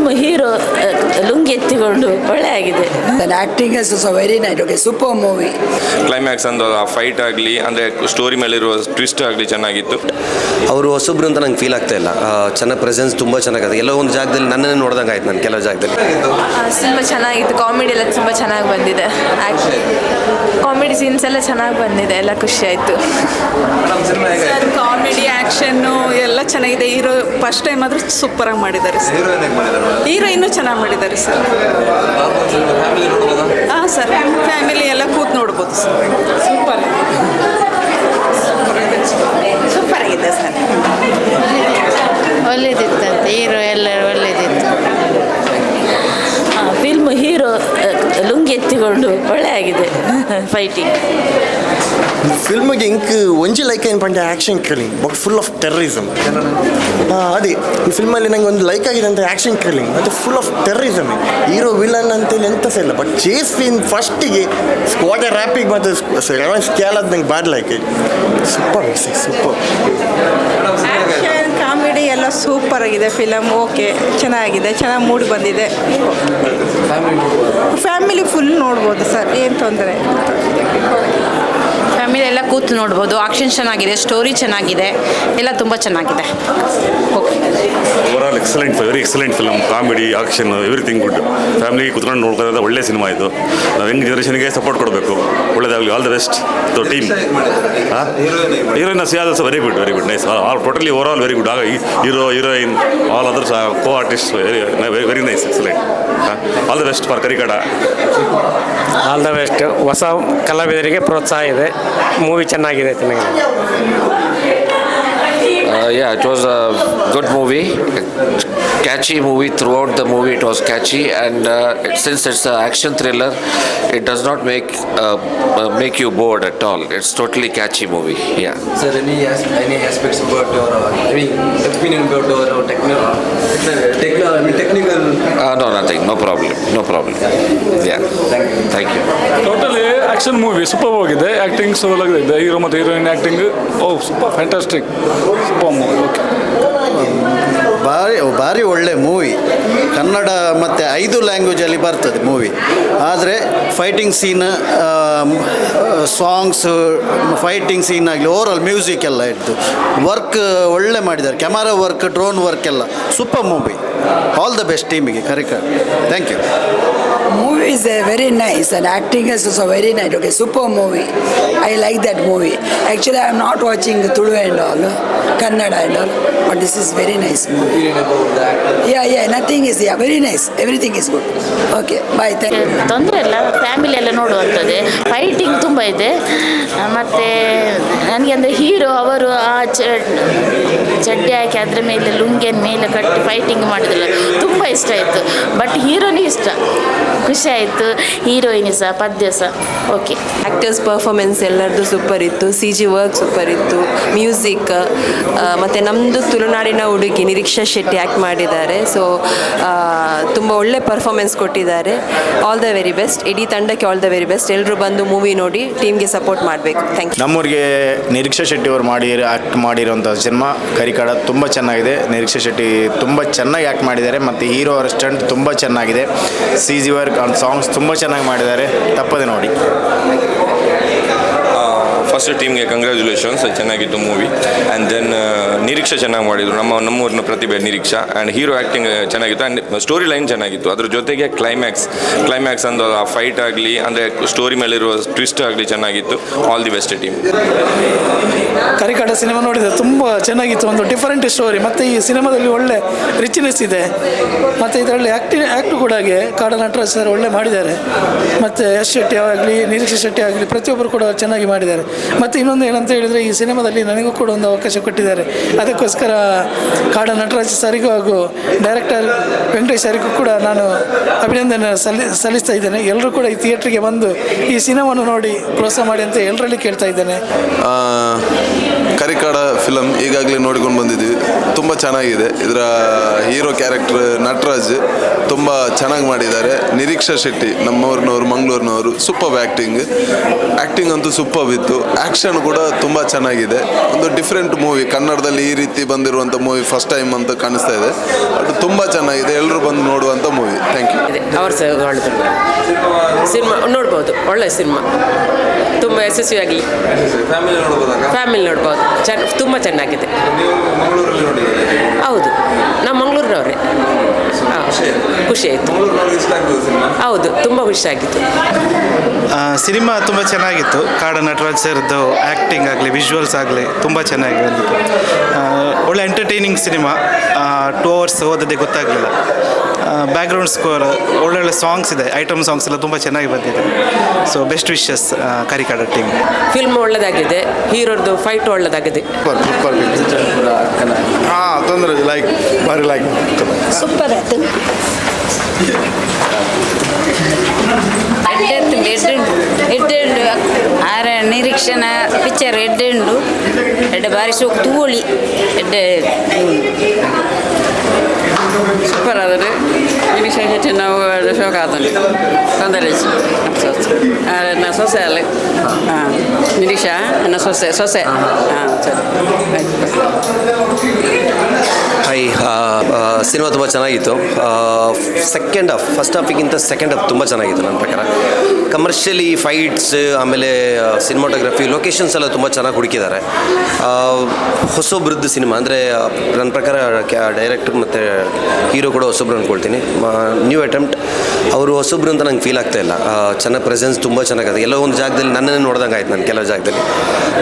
Film hero lungi ಎತ್ತಿಕೊಂಡು ಒಳ್ಳೆ ಆಗಿದೆ. Acting is very nice. Okay, super movie. Climax ಅಂದು ಆ ಫೈಟ್ ಆಗಲಿ ಅಂದರೆ ಸ್ಟೋರಿ ಮೇಲಿರುವ ಟ್ವಿಸ್ಟ್ ಆಗಲಿ ಚೆನ್ನಾಗಿತ್ತು. ಅವರು ಹೊಸಬ್ರು ಅಂತ ನಂಗೆ ಫೀಲ್ ಆಗ್ತಾ ಇಲ್ಲ. ಚೆನ್ನಾಗಿ ಪ್ರೆಸೆನ್ಸ್ ತುಂಬ ಚೆನ್ನಾಗಿದೆ. ಎಲ್ಲೋ ಒಂದು ಜಾಗದಲ್ಲಿ ನನ್ನನ್ನೇ ನೋಡ್ದಂಗೆ ಆಯ್ತು ನಾನು ಕೆಲವು ಜಾಗದಲ್ಲಿ. ತುಂಬ ಚೆನ್ನಾಗಿತ್ತು. ಕಾಮಿಡಿ ಎಲ್ಲ ತುಂಬ ಚೆನ್ನಾಗಿ ಬಂದಿದೆ. ಕಾಮಿಡಿ ಸೀನ್ಸ್ ಎಲ್ಲ ಚೆನ್ನಾಗಿ ಬಂದಿದೆ. ಎಲ್ಲ ಖುಷಿ ಆಯಿತು. ಸರ್ ಕಾಮಿಡಿ ಆ್ಯಕ್ಷನ್ನು ಎಲ್ಲ ಚೆನ್ನಾಗಿದೆ. ಹೀರೋ ಫಸ್ಟ್ ಟೈಮ್ ಆದರೂ ಸೂಪರಾಗಿ ಮಾಡಿದ್ದಾರೆ ಸರ್. ಹೀರೋಯಿನ್ನು ಚೆನ್ನಾಗಿ ಮಾಡಿದ್ದಾರೆ ಸರ್. ಹಾಂ ಸರ್, ಫ್ಯಾಮಿಲಿ ಎಲ್ಲ ಕೂತು ನೋಡ್ಬೋದು ಸರ್. ಸೂಪರ್ ಆಗಿದೆ ಸರ್. ಒಳ್ಳೇದಿತ್ತಂತೆ, ಹೀರೋ ಎಲ್ಲರೂ ಒಳ್ಳೇದಿತ್ತು. ಫಿಲ್ಮ್ ಹೀರೋ ಲುಂಗಿ ಎತ್ತಿಕೊಂಡು ಒಳ್ಳೆ ಆಗಿದೆ. ಫೈಟಿಂಗ್ ಫಿಲ್ಮಿಗೆ ಇಂಕ್ ಒಂಜಿ ಲೈಕ್ ಏನು ಪಂಡ action killing but full of terrorism. ಅದೇ ಈ ಫಿಲ್ಮಲ್ಲಿ ನಂಗೆ ಒಂದು ಲೈಕ್ ಆಗಿದೆ ಅಂತ ಆ್ಯಕ್ಷನ್ ಕಿಲ್ಲಿಂಗ್ ಮತ್ತು full of terrorism. Hero villain ಅಂತೇಳಿ ಎಂತ ಸಹ ಇಲ್ಲ. ಬಟ್ ಚೇಸ್ ಸೀನ್ ಫಸ್ಟಿಗೆ ಸ್ಕ್ವಾಡ್ ರ್ಯಾಪಿಗೆ ಮತ್ತು ಸ್ಕ್ಯಾಲ್ ಅದು ನಂಗೆ bad like. Super super. Action comedy ಎಲ್ಲ ಸೂಪರ್ ಆಗಿದೆ. ಫಿಲಮ್ ಓಕೆ, ಚೆನ್ನಾಗಿದೆ, ಚೆನ್ನಾಗಿ ಮೂಡಿ ಬಂದಿದೆ. ಫ್ಯಾಮಿಲಿ ಫುಲ್ ನೋಡ್ಬೋದು ಸರ್, ಏನು ತೊಂದರೆ. ಫ್ಯಾಮಿಲಿ ಎಲ್ಲ ಕೂತು ನೋಡ್ಬೋದು. ಆಕ್ಷನ್ ಚೆನ್ನಾಗಿದೆ, ಸ್ಟೋರಿ ಚೆನ್ನಾಗಿದೆ, ಎಲ್ಲ ತುಂಬ ಚೆನ್ನಾಗಿದೆ. Okay, overall excellent, very excellent film. Comedy, action, everything good. ಫ್ಯಾಮಿಲಿಗೆ ಕುತ್ಕೊಂಡು ನೋಡ್ಕೊಳ್ಳೋದು ಒಳ್ಳೆ ಸಿನಿಮಾ ಇದು. ನಾವು ಯಂಗ್ ಜನರೇಷನ್ಗೆ ಸಪೋರ್ಟ್ ಕೊಡಬೇಕು. ಒಳ್ಳೆದಾಗಲಿ. All the best to team. Heroine also very good, very good, nice. All totally overall very good. Hero, heroine, all others co artist very nice, excellent. All the best for Karikada. All the best. ಹೊಸ ಕಲಾವಿದರಿಗೆ ಪ್ರೋತ್ಸಾಹ ಇದೆ. Movie ಚೆನ್ನಾಗಿದೆ. Yeah, it was a good movie, catchy movie. Throughout the movie it was catchy, and since it's an action thriller, it does not make you bored at all. It's totally catchy movie. Yeah. Sir, any aspects about your opinion about our technical? No, nothing. No problem. Yeah. Thank you. Totally action movie super ಆಗಿದೆ. Acting ಸೋಲಾಗಿದೆ. Hero ಮತ್ತು heroine acting super fantastic. Super movie. Okay, ಭಾರಿ ಒಳ್ಳೆ movie. Kannada ಮತ್ತು 5 ಲ್ಯಾಂಗ್ವೇಜಲ್ಲಿ ಬರ್ತದೆ movie. ಆದರೆ fighting scene, songs, fighting scene ಆಗಲಿ, overall music ಎಲ್ಲ ಇತ್ತು. ವರ್ಕ್ ಒಳ್ಳೆ ಮಾಡಿದ್ದಾರೆ. ಕ್ಯಾಮರಾ ವರ್ಕ್, ಡ್ರೋನ್ ವರ್ಕ್ ಎಲ್ಲ super movie. All the best ಟೀಮಿಗೆ Karikada. Thank you. Movie is very nice and acting is also very nice. Okay, super movie. I like that movie. Actually, I am not watching Tulu and all, Kannada and all, but this is very nice movie. Yeah, nothing is very nice. Everything is good. Okay, bye. Thank you. ತೊಂದರೆ ಇಲ್ಲ, family ಎಲ್ಲ ನೋಡುವಂಥದ್ದೇ. Fighting ತುಂಬ ಇದೆ. ಮತ್ತು ನನಗೆ ಅಂದರೆ hero ಅವರು ಆ ಚಡ್ಡಿ ಹಾಕಿ ಅದರ ಮೇಲೆ ಲುಂಗಿಯ ಮೇಲೆ ಕಟ್ಟಿ ಫೈಟಿಂಗ್ ಮಾಡಿದ್ರಲ್ಲ, ತುಂಬ ಇಷ್ಟ ಆಯಿತು. ಬಟ್ ಹೀರೋನೇ ಇಷ್ಟ, ಖುಷಿ ಆಯಿತು. ಹೀರೋಯಿನ್ ಸಹ, ಪದ್ಯ ಸಹ ಓಕೆ. ಆ್ಯಕ್ಟರ್ಸ್ ಪರ್ಫಾರ್ಮೆನ್ಸ್ ಎಲ್ಲರದ್ದು ಸೂಪರ್ ಇತ್ತು. CG ವರ್ಕ್ ಸೂಪರ್ ಇತ್ತು. ಮ್ಯೂಸಿಕ್ ಮತ್ತು ನಮ್ಮದು ತುಳುನಾಡಿನ ಹುಡುಗಿ ನಿರೀಕ್ಷಾ ಶೆಟ್ಟಿ ಆ್ಯಕ್ಟ್ ಮಾಡಿದ್ದಾರೆ. ಸೊ ತುಂಬ ಒಳ್ಳೆ ಪರ್ಫಾರ್ಮೆನ್ಸ್ ಕೊಟ್ಟಿದ್ದಾರೆ. All the very best. ಇಡೀ ತಂಡಕ್ಕೆ ಆಲ್ ದ ವೆರಿ ಬೆಸ್ಟ್. ಎಲ್ಲರೂ ಬಂದು ಮೂವಿ ನೋಡಿ ಟೀಮ್ಗೆ ಸಪೋರ್ಟ್ ಮಾಡಬೇಕು. Thank you. ನಮ್ಮೂರಿಗೆ ನಿರೀಕ್ಷಾ ಶೆಟ್ಟಿ ಅವರು ಆ್ಯಕ್ಟ್ ಮಾಡಿರೋಂಥ ಸಿನಿಮಾ ಕರಿಕಡ ತುಂಬ ಚೆನ್ನಾಗಿದೆ. ನಿರೀಕ್ಷಾ ಶೆಟ್ಟಿ ತುಂಬ ಚೆನ್ನಾಗಿ ಆ್ಯಕ್ಟ್ ಮಾಡಿದ್ದಾರೆ. ಮತ್ತು ಹೀರೋ ಅವರ ಸ್ಟಂಟ್ ತುಂಬ ಚೆನ್ನಾಗಿದೆ. CG ವರ್ಕ್, ಸಾಂಗ್ಸ್ ತುಂಬ ಚೆನ್ನಾಗಿ ಮಾಡಿದ್ದಾರೆ. ತಪ್ಪದೆ ನೋಡಿ. ಫಸ್ಟ್ ಟೀಮ್ಗೆ ಕಂಗ್ರ್ಯಾಚುಲೇಷನ್ಸ್, ಚೆನ್ನಾಗಿತ್ತು ಮೂವಿ. ಆ್ಯಂಡ್ ದೆನ್ ನಿರೀಕ್ಷಾ ಚೆನ್ನಾಗಿ ಮಾಡಿದರು, ನಮ್ಮೂರಿನ ಪ್ರತಿಭೆ ನಿರೀಕ್ಷಾ. ಆ್ಯಂಡ್ ಹೀರೋ ಆ್ಯಕ್ಟಿಂಗ್ ಚೆನ್ನಾಗಿತ್ತು. ಆ್ಯಂಡ್ ಸ್ಟೋರಿ ಲೈನ್ ಚೆನ್ನಾಗಿತ್ತು. ಅದ್ರ ಜೊತೆಗೆ ಕ್ಲೈಮ್ಯಾಕ್ಸ್ ಅಂದು ಆ ಫೈಟ್ ಆಗಲಿ ಅಂದರೆ ಸ್ಟೋರಿ ಮೇಲಿರುವ ಟ್ವಿಸ್ಟ್ ಆಗಲಿ ಚೆನ್ನಾಗಿತ್ತು. All the best team. Karikada cinema ನೋಡಿದೆ, ತುಂಬ ಚೆನ್ನಾಗಿತ್ತು. ಒಂದು ಡಿಫರೆಂಟ್ ಸ್ಟೋರಿ. ಮತ್ತು ಈ ಸಿನಿಮಾದಲ್ಲಿ ಒಳ್ಳೆ ರಿಚ್ನೆಸ್ ಇದೆ. ಮತ್ತು ಇದರಲ್ಲಿ ಆ್ಯಕ್ಟ್ ಕೂಡ ಹಾಗೆ ಕಾಡ ನಟರಾಜ್ ಸರ್ ಒಳ್ಳೆ ಮಾಡಿದ್ದಾರೆ. ಮತ್ತು ಯಶ್ ಶೆಟ್ಟಿ ಆಗಲಿ, ನಿರೀಕ್ಷಾ ಶೆಟ್ಟಿ ಆಗಲಿ, ಪ್ರತಿಯೊಬ್ಬರು ಕೂಡ ಚೆನ್ನಾಗಿ ಮಾಡಿದ್ದಾರೆ. ಮತ್ತು ಇನ್ನೊಂದು ಏನಂತ ಹೇಳಿದರೆ, ಈ ಸಿನಿಮಾದಲ್ಲಿ ನನಗೂ ಕೂಡ ಒಂದು ಅವಕಾಶ ಕೊಟ್ಟಿದ್ದಾರೆ. ಅದಕ್ಕೋಸ್ಕರ ಕಾಡ ನಟರಾಜ್ ಸರಿಗೂ ಹಾಗೂ ಡೈರೆಕ್ಟರ್ ವೆಂಕಟೇಶ್ ಸರಿಗೂ ಕೂಡ ನಾನು ಅಭಿನಂದನೆ ಸಲ್ಲಿಸ್ತಾ ಇದ್ದೇನೆ. ಎಲ್ಲರೂ ಕೂಡ ಈ ಥಿಯೇಟ್ರಿಗೆ ಬಂದು ಈ ಸಿನಿಮಾವನ್ನು ನೋಡಿ ಪ್ರೋತ್ಸಾಹ ಮಾಡಿ ಅಂತ ಎಲ್ಲರಲ್ಲಿ ಕೇಳ್ತಾ ಇದ್ದೇನೆ. ಕರಿಕಾಡ ಫಿಲಮ್ ಈಗಾಗಲೇ ನೋಡಿಕೊಂಡು ಬಂದಿದ್ದೀವಿ. ತುಂಬ ಚೆನ್ನಾಗಿದೆ. ಇದರ ಹೀರೋ ಕ್ಯಾರೆಕ್ಟರ್ ನಟರಾಜ್ ತುಂಬ ಚೆನ್ನಾಗಿ ಮಾಡಿದ್ದಾರೆ. ನಿರೀಕ್ಷಾ ಶೆಟ್ಟಿ ನಮ್ಮೂರಿನವರು, ಮಂಗಳೂರಿನವರು, ಸೂಪರ್ ಆ್ಯಕ್ಟಿಂಗ್ ಅಂತೂ ಸೂಪರ್ ಇತ್ತು. ಆ್ಯಕ್ಷನ್ ಕೂಡ ತುಂಬ ಚೆನ್ನಾಗಿದೆ. ಒಂದು ಡಿಫ್ರೆಂಟ್ ಮೂವಿ, ಕನ್ನಡದಲ್ಲಿ ಈ ರೀತಿ ಬಂದಿರುವಂಥ ಮೂವಿ ಫಸ್ಟ್ ಟೈಮ್ ಅಂತ ಕಾಣಿಸ್ತಾ ಇದೆ. ಅದು ತುಂಬ ಚೆನ್ನಾಗಿದೆ, ಎಲ್ಲರೂ ಬಂದು ನೋಡುವಂಥ ಮೂವಿ. Thank you. ಅವರು ಸಹ ಒಳ್ಳೆದು ಸಿನಿಮಾ ನೋಡ್ಬೋದು, ಒಳ್ಳೆ ಸಿನಿಮಾ, ತುಂಬ ಯಶಸ್ವಿಯಾಗಲಿ. ಫ್ಯಾಮಿಲಿ ನೋಡ್ಬೋದು, ತುಂಬ ಚೆನ್ನಾಗಿದೆ. ಹೌದು, ನಾವು ಮಂಗಳೂರಿನವರೇ. ಖುಷಿ ಆಯಿತು. ಹೌದು, ತುಂಬ ಖುಷಿ ಆಗಿತ್ತು. ಸಿನಿಮಾ ತುಂಬ ಚೆನ್ನಾಗಿತ್ತು. ಕಾಡ ನಟರಾಜ್ ಸರ್ದು ಆ್ಯಕ್ಟಿಂಗ್ ಆಗಲಿ, ವಿಜುವಲ್ಸ್ ಆಗಲಿ ತುಂಬ ಚೆನ್ನಾಗಿ ಬಂದಿತ್ತು. ಒಳ್ಳೆ ಎಂಟರ್ಟೈನಿಂಗ್ ಸಿನಿಮಾ. 2 hours ಹೋದದ್ದೇ ಗೊತ್ತಾಗಲಿಲ್ಲ. ಬ್ಯಾಕ್ಗ್ರೌಂಡ್ ಸ್ಕೋರ್, ಒಳ್ಳೊಳ್ಳೆ ಸಾಂಗ್ಸ್ ಇದೆ, ಐಟಮ್ ಸಾಂಗ್ಸ್ ಎಲ್ಲ ತುಂಬ ಚೆನ್ನಾಗಿ ಬಂದಿದೆ. So best wishes Karikada team. Film ಒಳ್ಳೆದಾಗಿದೆ, ಹೀರೋದು ಫೈಟ್ ಒಳ್ಳೆದಾಗಿದೆ. ತೊಂದರೆ ಲೈಕ್ ಬಾರಿ ಲೈಕ್ ಸೂಪರ್ ಆಯ್ತು. ಎಡ್ಡೆಂಡು ಆರ ನಿರೀಕ್ಷಣ ಪಿಕ್ಚರ್ ಎಡ್ಡೆಂಡು ಎಡ್ಡೆ ಬಾರಿ ಸೂಕ್ ತೂಳಿ ಎಡ್ಡೆ ಸೂಪರ್ ಆದರೆ ನಿಮಿಷ ಹೆಚ್ಚು ನಾವು ಶೋಕ ಆತಂడి ತೊಂದರೆ ನಾ ಸೊಸೆ ಅಲ್ಲ ಹಾಂ ನಿರೀಕ್ಷ ನನ್ನ ಸೊಸೆ ಸರಿ ಹಾಯ್, ಸಿನಿಮಾ ತುಂಬ ಚೆನ್ನಾಗಿತ್ತು. ಸೆಕೆಂಡ್ ಹಾಫ್ ಫಸ್ಟ್ ಹಾಫಿಗಿಂತ ಸೆಕೆಂಡ್ ಹಾಫ್ ತುಂಬ ಚೆನ್ನಾಗಿತ್ತು ನನ್ನ ಪ್ರಕಾರ. ಕಮರ್ಷಿಯಲಿ ಫೈಟ್ಸ್, ಆಮೇಲೆ ಸಿನಿಮಾಟೋಗ್ರಫಿ, ಲೊಕೇಶನ್ಸ್ ಎಲ್ಲ ತುಂಬ ಚೆನ್ನಾಗಿ ಹುಡುಕಿದ್ದಾರೆ. ಹೊಸೊಬ್ರದ್ದು ಸಿನಿಮಾ ಅಂದರೆ ನನ್ನ ಪ್ರಕಾರ ಡೈರೆಕ್ಟರ್ ಮತ್ತು ಹೀರೋ ಕೂಡ ಹೊಸೊಬ್ರು ಅಂದ್ಕೊಳ್ತೀನಿ. New attempt. ಅವರು ಹೊಸೊಬ್ರು ಅಂತ ನಂಗೆ ಫೀಲ್ ಆಗ್ತಾ ಇಲ್ಲ. ಚೆನ್ನಾಗಿ ಪ್ರೆಸೆನ್ಸ್ ತುಂಬ ಚೆನ್ನಾಗಿದೆ. ಎಲ್ಲೋ ಒಂದು ಜಾಗದಲ್ಲಿ ನನ್ನನ್ನೇ ನೋಡ್ದಂಗೆ ಆಯ್ತು ನಾನು ಕೆಲವು ಜಾಗದಲ್ಲಿ.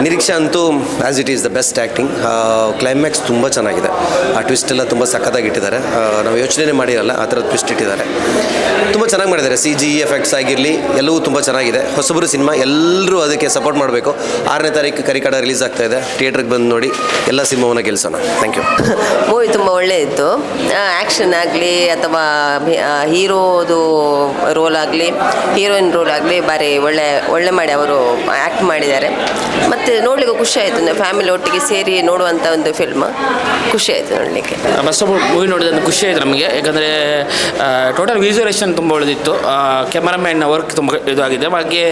ನಿರೀಕ್ಷೆ ಅಂತೂ as it is the best acting. Climax ತುಂಬ ಚೆನ್ನಾಗಿದೆ. ಆ ಟ್ವಿಸ್ಟ್ ಎಲ್ಲ ತುಂಬ ಸಖತ್ತಾಗಿ ಇಟ್ಟಿದ್ದಾರೆ. ನಾವು ಯೋಚನೆ ಮಾಡಿರಲ್ಲ ಆ ಥರದ ಟ್ವಿಸ್ಟ್ ಇಟ್ಟಿದ್ದಾರೆ. ತುಂಬ ಚೆನ್ನಾಗಿ ಮಾಡಿದ್ದಾರೆ. CG ಎಫೆಕ್ಟ್ಸ್ ಆಗಿರಲಿ ಎಲ್ಲವೂ ತುಂಬ ಚೆನ್ನಾಗಿದೆ. ಹೊಸಬರು ಸಿನಿಮಾ, ಎಲ್ಲರೂ ಅದಕ್ಕೆ ಸಪೋರ್ಟ್ ಮಾಡಬೇಕು. 6ನೇ ತಾರೀಕು ಕರಿಕಾಡ ರಿಲೀಸ್ ಆಗ್ತಾ ಇದೆ. ಥಿಯೇಟ್ರಿಗೆ ಬಂದು ನೋಡಿ, ಎಲ್ಲ ಸಿನಿಮಾವನ್ನು ಗೆಲ್ಸೋಣ. Thank you. ಮೂವಿ ತುಂಬ ಒಳ್ಳೆ ಇತ್ತು. ಆ್ಯಕ್ಷನ್ ಆಗಲಿ ಅಥವಾ ಹೀರೋದು ರೋಲ್ ಆಗಲಿ, ಹೀರೋಯಿನ್ ರೋಲ್ ಆಗಲಿ ಭಾರಿ ಒಳ್ಳೆ ಮಾಡಿ ಅವರು ಆ್ಯಕ್ಟ್ ಮಾಡಿದ್ದಾರೆ. ಮತ್ತು ನೋಡಲಿಕ್ಕೆ ಖುಷಿ ಆಯಿತು. ಫ್ಯಾಮಿಲಿ ಒಟ್ಟಿಗೆ ಸೇರಿ ನೋಡುವಂಥ ಒಂದು ಫಿಲ್ಮ್. ಖುಷಿ ಆಯಿತು ನೋಡಲಿಕ್ಕೆ. ಫಸ್ಟ್ ಆಫ್ ಆಲ್ ಮೂವಿ ನೋಡಿದ್ರೆ ಖುಷಿ ಆಯಿತು ನಮಗೆ. ಯಾಕಂದರೆ ಟೋಟಲ್ ವಿಜುವಲೇಷನ್ ತುಂಬ ಒಳ್ಳೆದಿತ್ತು. ಕ್ಯಾಮರಾಮ್ಯಾನ್ನ ವರ್ಕ್ ತುಂಬ ಇದಾಗಿದೆ. ಹಾಗೆ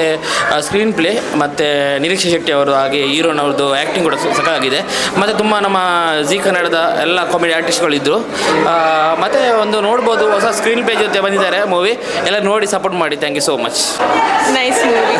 ಸ್ಕ್ರೀನ್ ಪ್ಲೇ ಮತ್ತು ನಿರೀಕ್ಷೆ ಶೆಟ್ಟಿ ಅವರು ಹಾಗೆ ಹೀರೋನವ್ರದ್ದು ಆ್ಯಕ್ಟಿಂಗ್ ಕೂಡ ಸಖತ್ತಾಗಿದೆ. ಮತ್ತು ತುಂಬ ನಮ್ಮ ಜಿ ಕನ್ನಡದ ಎಲ್ಲ ಕಾಮಿಡಿ ಆರ್ಟಿಸ್ಟ್ಗಳಿದ್ದರು. ಮತ್ತು ಒಂದು ನೋಡ್ಬೋದು, ಹೊಸ ಸ್ಕ್ರೀನ್ ಪ್ಲೇ ಜೊತೆ ಬಂದಿದ್ದಾರೆ ಮೂವಿ. ಎಲ್ಲ ನೋಡಿ ಸಪೋರ್ಟ್ ಮಾಡಿ. Thank you so much. Nice movie.